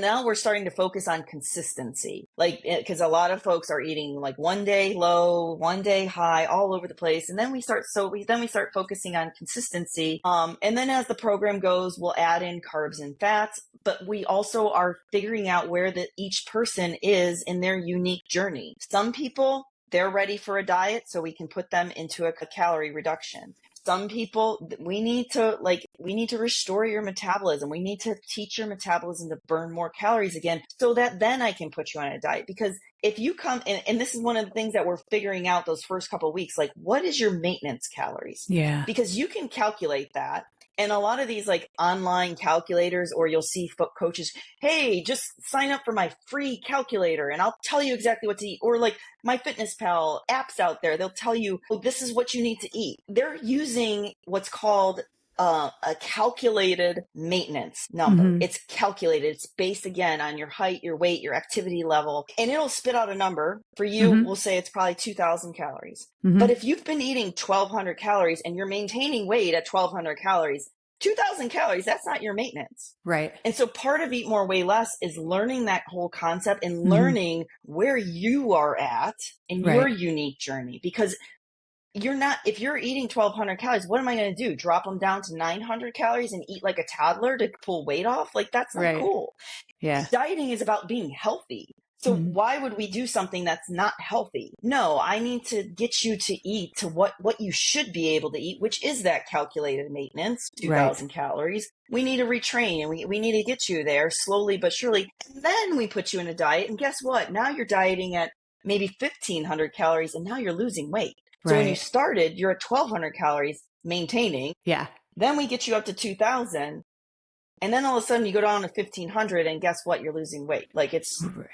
now we're starting to focus on consistency. Like, because a lot of folks are eating like one day low, one day high, all over the place. And then we start focusing on consistency. And then as the program goes, we'll add in carbs and fats, but we also are figuring out where each person is in their unique journey. Some people, they're ready for a diet, so we can put them into a calorie reduction. Some people, we need to restore your metabolism. We need to teach your metabolism to burn more calories again, so that then I can put you on a diet. Because if you come, and this is one of the things that we're figuring out those first couple of weeks, like what is your maintenance calories? Yeah. Because you can calculate that. And a lot of these like online calculators, or you'll see coaches, hey, just sign up for my free calculator and I'll tell you exactly what to eat. Or like my MyFitnessPal apps out there, they'll tell you, oh, this is what you need to eat. They're using what's called a calculated maintenance number. Mm-hmm. It's calculated. It's based again on your height, your weight, your activity level, and it'll spit out a number. For you, Mm-hmm. we'll say it's probably 2,000 calories. Mm-hmm. But if you've been eating 1,200 calories and you're maintaining weight at 1,200 calories, 2,000 calories, that's not your maintenance. Right. And so part of Eat More, Weigh Less is learning that whole concept and Mm-hmm. learning where you are at in your Right. unique journey. Because if you're eating 1,200 calories, what am I going to do? Drop them down to 900 calories and eat like a toddler to pull weight off? Like, that's not Right. cool. Yeah. Dieting is about being healthy. So Mm-hmm. why would we do something that's not healthy? No, I need to get you to eat to what you should be able to eat, which is that calculated maintenance, Right. 2,000 calories. We need to retrain, and we need to get you there slowly but surely. And then we put you in a diet. And guess what? Now you're dieting at maybe 1,500 calories, and now you're losing weight. So when you Right. started, you're at 1,200 calories maintaining. Yeah. Then we get you up to 2,000. And then all of a sudden you go down to 1,500, and guess what? You're losing weight. Like it's Right. a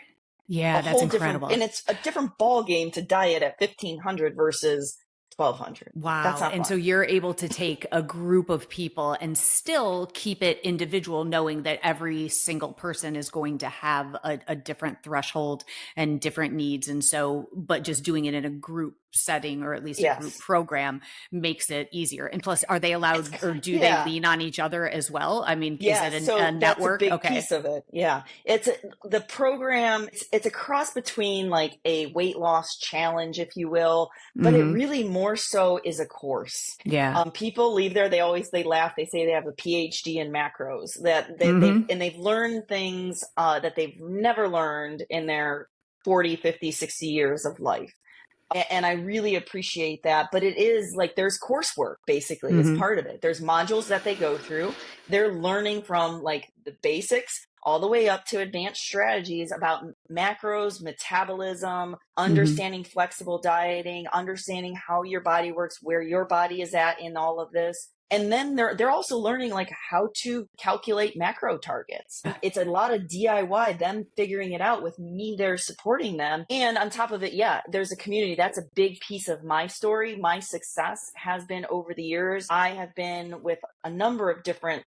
Yeah, that's whole different, incredible. and it's a different ball game to diet at 1,500 versus 1,200. That's Wow. not And fun. so you're able to take a group of people and still keep it individual, knowing that every single person is going to have a different threshold and different needs. And so, but just doing it in a group setting, or at least a group Yes. program, makes it easier. And plus, are they allowed, or do they Yeah. lean on each other as well? I mean, is Yeah, it so a that's a network? big Okay. piece of it. Yeah. The program, it's a cross between like a weight loss challenge, if you will, but it Mm-hmm. really more so is a course. Yeah. People leave there, they laugh, they say they have a PhD in macros, that Mm-hmm. they've learned things that they've never learned in their 40, 50, 60 years of life. And I really appreciate that. But it is like there's coursework basically as Mm-hmm. part of it. There's modules that they go through. They're learning from like the basics all the way up to advanced strategies about macros, metabolism, Mm-hmm. understanding flexible dieting, understanding how your body works, where your body is at in all of this. And then they're also learning like how to calculate macro targets. It's a lot of DIY, them figuring it out with me there supporting them. And on top of it, yeah, there's a community. That's a big piece of my story. My success has been over the years. I have been with a number of different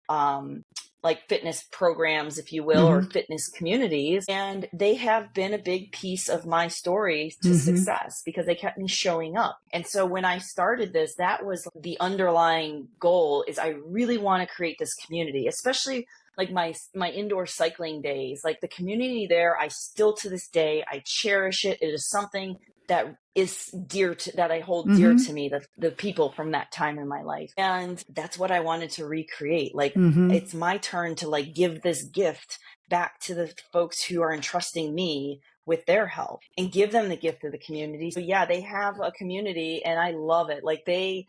like fitness programs, if you will, or Mm-hmm. fitness communities. And they have been a big piece of my story to Mm-hmm. success because they kept me showing up. And so when I started this, that was the underlying goal, is I really want to create this community, especially like my indoor cycling days, like the community there. I still, to this day, I cherish it. It is something that is that I hold dear Mm-hmm. to me, the people from that time in my life. And that's what I wanted to recreate. Like, Mm-hmm. it's my turn to like give this gift back to the folks who are entrusting me with their health and give them the gift of the community. So yeah, they have a community and I love it. Like they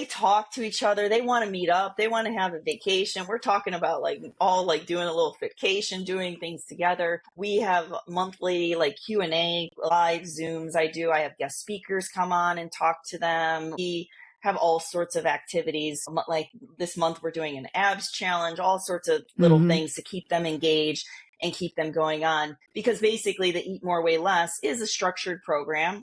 talk to each other. They want to meet up. They want to have a vacation. We're talking about like all like doing a little vacation, doing things together. We have monthly like Q&A live Zooms. I have guest speakers come on and talk to them. We have all sorts of activities. Like this month, we're doing an abs challenge, all sorts of little things to keep them engaged and keep them going on. Because basically the Eat More, Weigh Less is a structured program.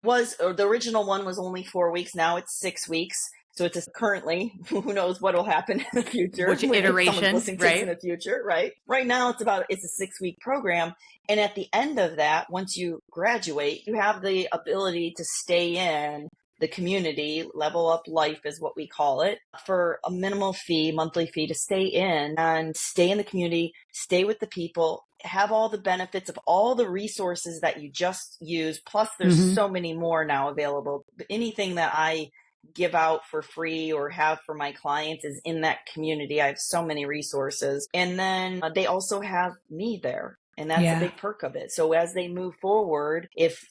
Or the original one was only 4 weeks. Now it's 6 weeks. So it's currently, who knows what will happen in the future. Which iteration, someone's listening to this in the future, right? Right now it's a 6-week program. And at the end of that, once you graduate, you have the ability to stay in the community. Level Up Life is what we call it, for a minimal fee, monthly fee, to stay in the community, stay with the people, have all the benefits of all the resources that you just used. Plus there's so many more now available. Anything that I give out for free or have for my clients is in that community. I have so many resources. And then they also have me there. And that's a big perk of it. So as they move forward, if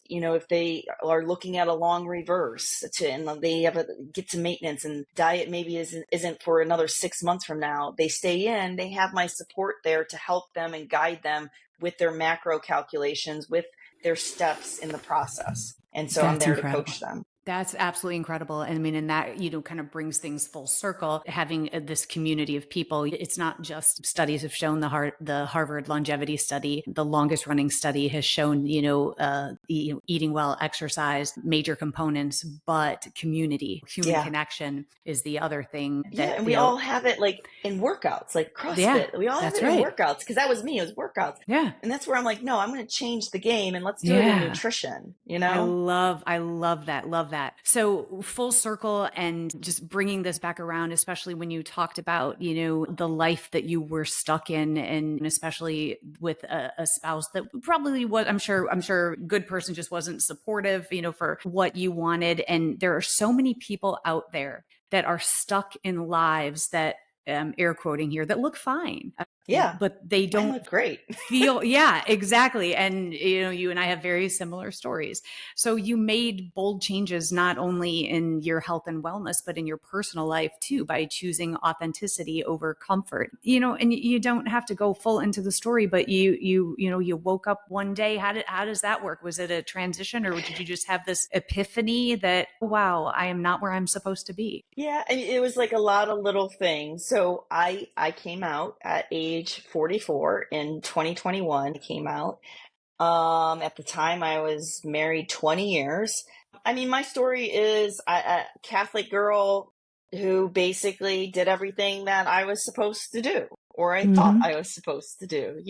they are looking at a long reverse and they get to maintenance and diet maybe isn't for another 6 months from now, they stay in, they have my support there to help them and guide them with their macro calculations, with their steps in the process. And so I'm there to coach them. That's absolutely incredible. And I mean, and that, kind of brings things full circle, having this community of people. It's not just studies have shown the Harvard longevity study, the longest running study has shown, eating well, exercise, major components, but community, human connection is the other thing. And we all have it like in workouts, like CrossFit. We all have it in workouts, because that was me. It was workouts. Yeah. And that's where I'm like, no, I'm going to change the game and let's do it in nutrition. I love that. Love that. So full circle, and just bringing this back around, especially when you talked about, the life that you were stuck in, and especially with a spouse that probably was, I'm sure good person, just wasn't supportive, for what you wanted. And there are so many people out there that are stuck in lives that, air quoting here, that look fine. Yeah. But they don't look great. feel, yeah, exactly. And, you and I have very similar stories. So you made bold changes, not only in your health and wellness, but in your personal life too, by choosing authenticity over comfort, and you don't have to go full into the story, but you woke up one day. How does that work? Was it a transition, or did you just have this epiphany that, wow, I am not where I'm supposed to be? Yeah. And it was like a lot of little things. So I came out at age 44 in 2021. I came out. At the time I was married 20 years. I mean, my story is a Catholic girl who basically did everything that I was supposed to do, or I thought I was supposed to do.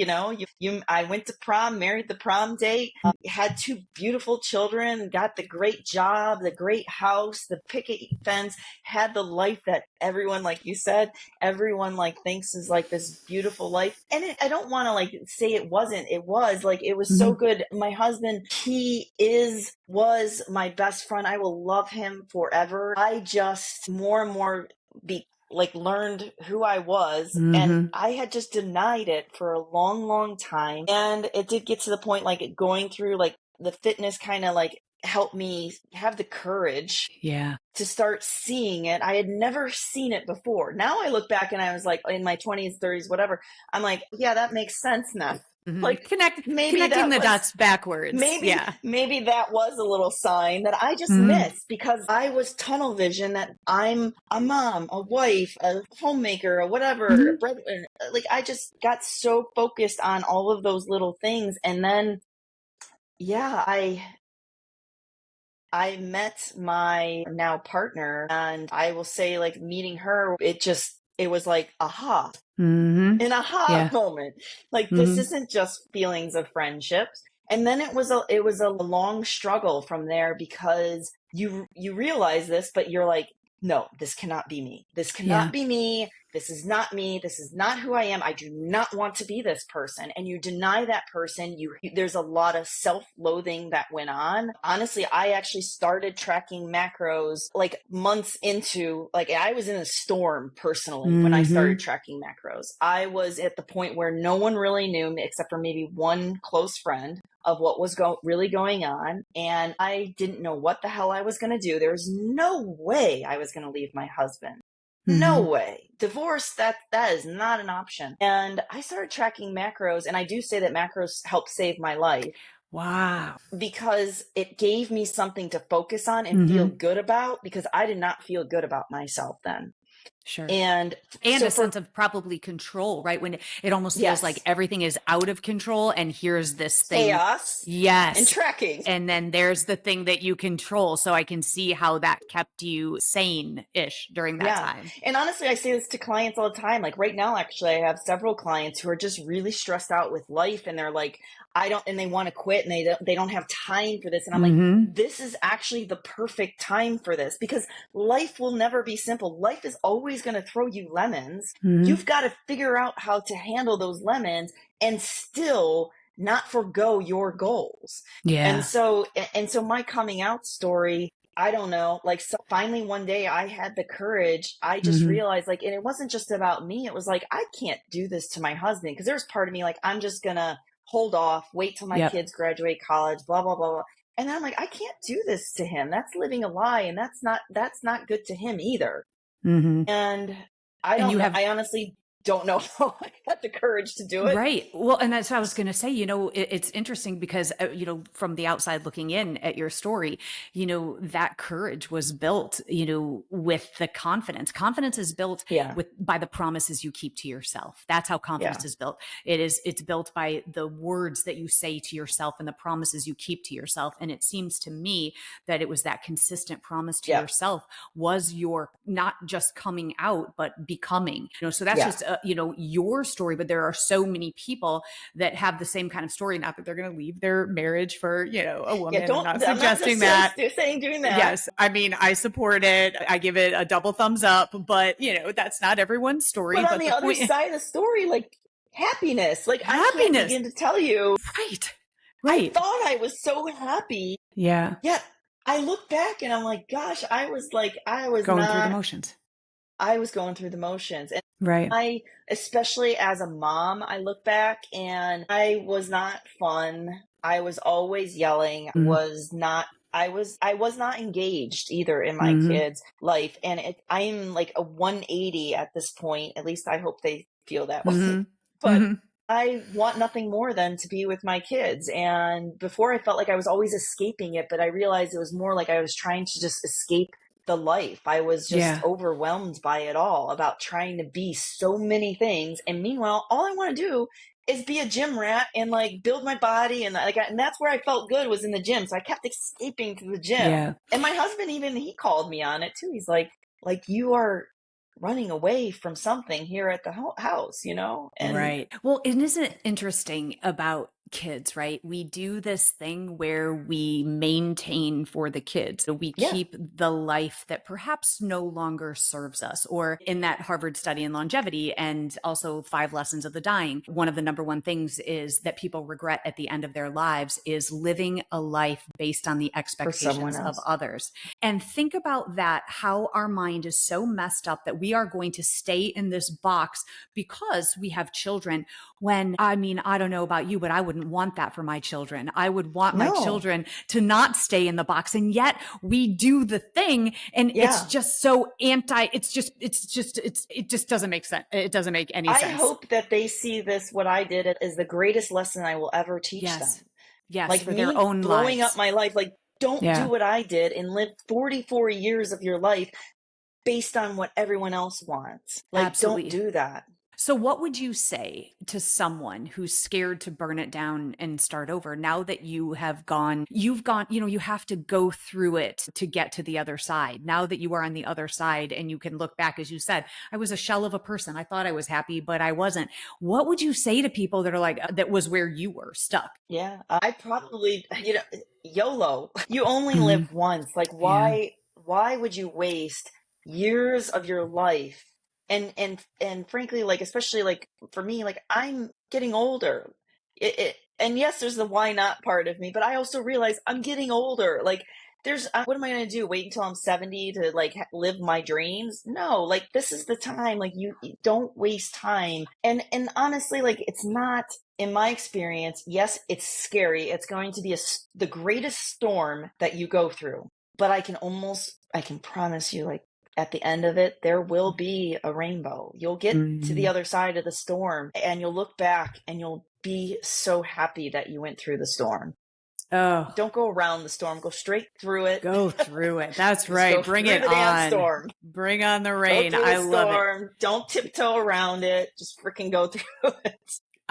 I went to prom, married the prom date, had 2 beautiful children, got the great job, the great house, the picket fence, had the life that everyone, like you said, everyone like thinks is like this beautiful life. And I don't want to like say it wasn't. It was like, it was so good. My husband, was my best friend. I will love him forever. I just more and more learned who I was, and I had just denied it for a long, long time. And it did get to the point, like going through like the fitness kind of like helped me have the courage to start seeing it. I had never seen it before. Now I look back and I was like, in my 20s, 30s, whatever, I'm like, yeah, that makes sense now. Like connecting the dots backwards. Maybe that was a little sign that I just missed, because I was tunnel vision that I'm a mom, a wife, a homemaker, or whatever. Like I just got so focused on all of those little things. And then, I met my now partner, and I will say, like, meeting her, it was like, aha. An aha moment. Like, this isn't just feelings of friendships. And then it was a long struggle from there, because you realize this, but you're like, no, this cannot be me. This Yeah. cannot be me. This is not me. This is not who I am. I do not want to be this person. And you deny that person. There's a lot of self-loathing that went on. Honestly, I actually started tracking macros like months into, like I was in a storm personally when I started tracking macros. I was at the point where no one really knew me except for maybe one close friend of what was really going on. And I didn't know what the hell I was going to do. There was no way I was going to leave my husband. No way. Divorce, that is not an option. And I started tracking macros, and I do say that macros helped save my life. Wow. Because it gave me something to focus on and feel good about, because I did not feel good about myself then. Sure. And a so sense of probably control, right? When it almost feels like everything is out of control and here's this thing. Chaos. Yes. And tracking. And then there's the thing that you control. So I can see how that kept you sane-ish during that time. And honestly, I say this to clients all the time. Like right now, actually, I have several clients who are just really stressed out with life, and they're like, and they want to quit, and they don't have time for this. And I'm like, this is actually the perfect time for this, because life will never be simple. Life is always going to throw you lemons. You've got to figure out how to handle those lemons and still not forgo your goals. Yeah. And so my coming out story, I don't know, like, so finally one day I had the courage. I just realized, like, and it wasn't just about me. It was like, I can't do this to my husband, because there's part of me like, I'm just gonna hold off, wait till my kids graduate college, blah, blah, blah, blah. And then I'm like, I can't do this to him. That's living a lie. And that's not good to him either. And I honestly don't know how I got the courage to do it. Right. Well, and that's what I was going to say. It's interesting because, from the outside looking in at your story, that courage was built, with the confidence. Confidence is built by the promises you keep to yourself. That's how confidence is built. It's built by the words that you say to yourself and the promises you keep to yourself. And it seems to me that it was that consistent promise to yourself was your not just coming out, but becoming, so that's just, your story, but there are so many people that have the same kind of story. Not that they're going to leave their marriage for, a woman. I'm not suggesting that. They're saying doing that. Yes. I mean, I support it. I give it a double thumbs up, but that's not everyone's story. But on the other side of the story, like happiness, I can't begin to tell you. Right. I thought I was so happy. Yeah. Yet I look back and I'm like, gosh, I was going through the motions. I was going through the motions. And right. Especially as a mom, I look back and I was not fun. I was always yelling. I was not engaged either in my kids' life. And I'm like a 180 at this point. At least I hope they feel that way. But I want nothing more than to be with my kids. And before, I felt like I was always escaping it, but I realized it was more like I was trying to just escape the life. I was just overwhelmed by it all, about trying to be so many things. And meanwhile, all I want to do is be a gym rat and like build my body. And and that's where I felt good, was in the gym. So I kept escaping to the gym. Yeah. And my husband, even he called me on it too. He's like you are running away from something here at the house, And right. Well, and isn't it interesting about kids, right? We do this thing where we maintain for the kids. So we keep the life that perhaps no longer serves us. Or in that Harvard study in longevity, and also 5 Lessons of the Dying, one of the number one things is that people regret at the end of their lives is living a life based on the expectations of others. And think about that, how our mind is so messed up that we are going to stay in this box because we have children, when, I mean, I don't know about you, but I wouldn't want that for my children. I would want my children to not stay in the box. And yet we do the thing, and it's just so it just doesn't make sense. It doesn't make any sense. I hope that they see this, what I did, as the greatest lesson I will ever teach them. Yes, like for me their own blowing lives. up my life. Like, don't do what I did and live 44 years of your life based on what everyone else wants. Like, Absolutely. Don't do that. So what would you say to someone who's scared to burn it down and start over, now that you've gone, you have to go through it to get to the other side. Now that you are on the other side and you can look back, as you said, I was a shell of a person. I thought I was happy, but I wasn't. What would you say to people that are like, that was where you were stuck? Yeah, I probably, YOLO, you only live once. Like, why would you waste years of your life. And frankly, like, especially like for me, like I'm getting older. And yes, there's the why not part of me, but I also realize I'm getting older. Like, what am I going to do? Wait until I'm 70 to like live my dreams? No, like this is the time. Like you don't waste time. And honestly, like it's not, in my experience, yes, it's scary. It's going to be the greatest storm that you go through. But I can promise you, like at the end of it, there will be a rainbow. You'll get to the Mhm. other side of the storm and you'll look back and you'll be so happy that you went through the storm. Oh, Don't go around the storm, go straight through it. go through it. That's Just go right. Bring through it the damn on. storm. Bring on the Go rain. through the I love it. storm. Don't tiptoe around it. Just freaking go through it.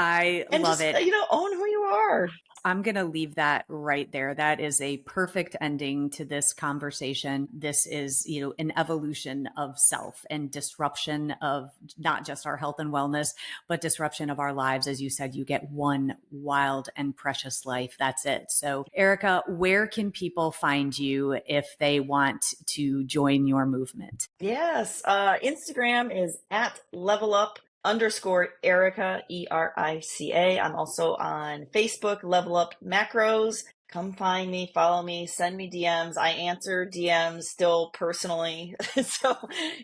I And love just, it. own who you are. I'm going to leave that right there. That is a perfect ending to this conversation. This is, an evolution of self and disruption of not just our health and wellness, but disruption of our lives. As you said, you get one wild and precious life. That's it. So, Erica, where can people find you if they want to join your movement? Yes. Instagram is at level up _ Erica, ERICA. I'm also on Facebook, Level Up Macros. Come find me, follow me, send me DMs. I answer DMs still personally. So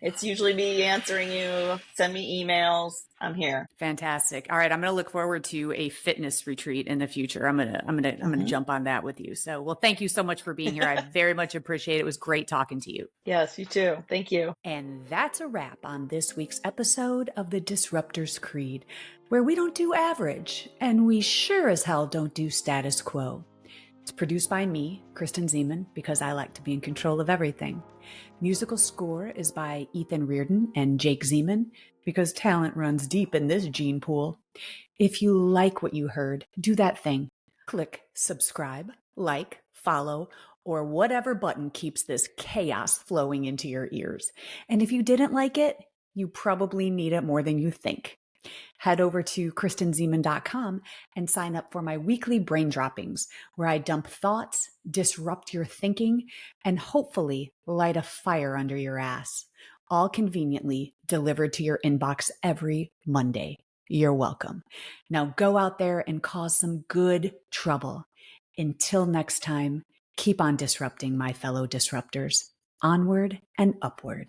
it's usually me answering you. Send me emails. I'm here. Fantastic. All right, I'm going to look forward to a fitness retreat in the future. I'm going to jump on that with you. So, well, thank you so much for being here. I very much appreciate it. It was great talking to you. Yes, you too. Thank you. And that's a wrap on this week's episode of the Disruptors Creed, where we don't do average and we sure as hell don't do status quo. It's produced by me, Kristen Ziman, because I like to be in control of everything. Musical score is by Ethan Reardon and Jake Ziman, because talent runs deep in this gene pool. If you like what you heard, do that thing. Click subscribe, like, follow, or whatever button keeps this chaos flowing into your ears. And if you didn't like it, you probably need it more than you think. Head over to KristenZiman.com and sign up for my weekly brain droppings, where I dump thoughts, disrupt your thinking, and hopefully light a fire under your ass, all conveniently delivered to your inbox every Monday. You're welcome. Now go out there and cause some good trouble. Until next time, keep on disrupting, my fellow disruptors. Onward and upward.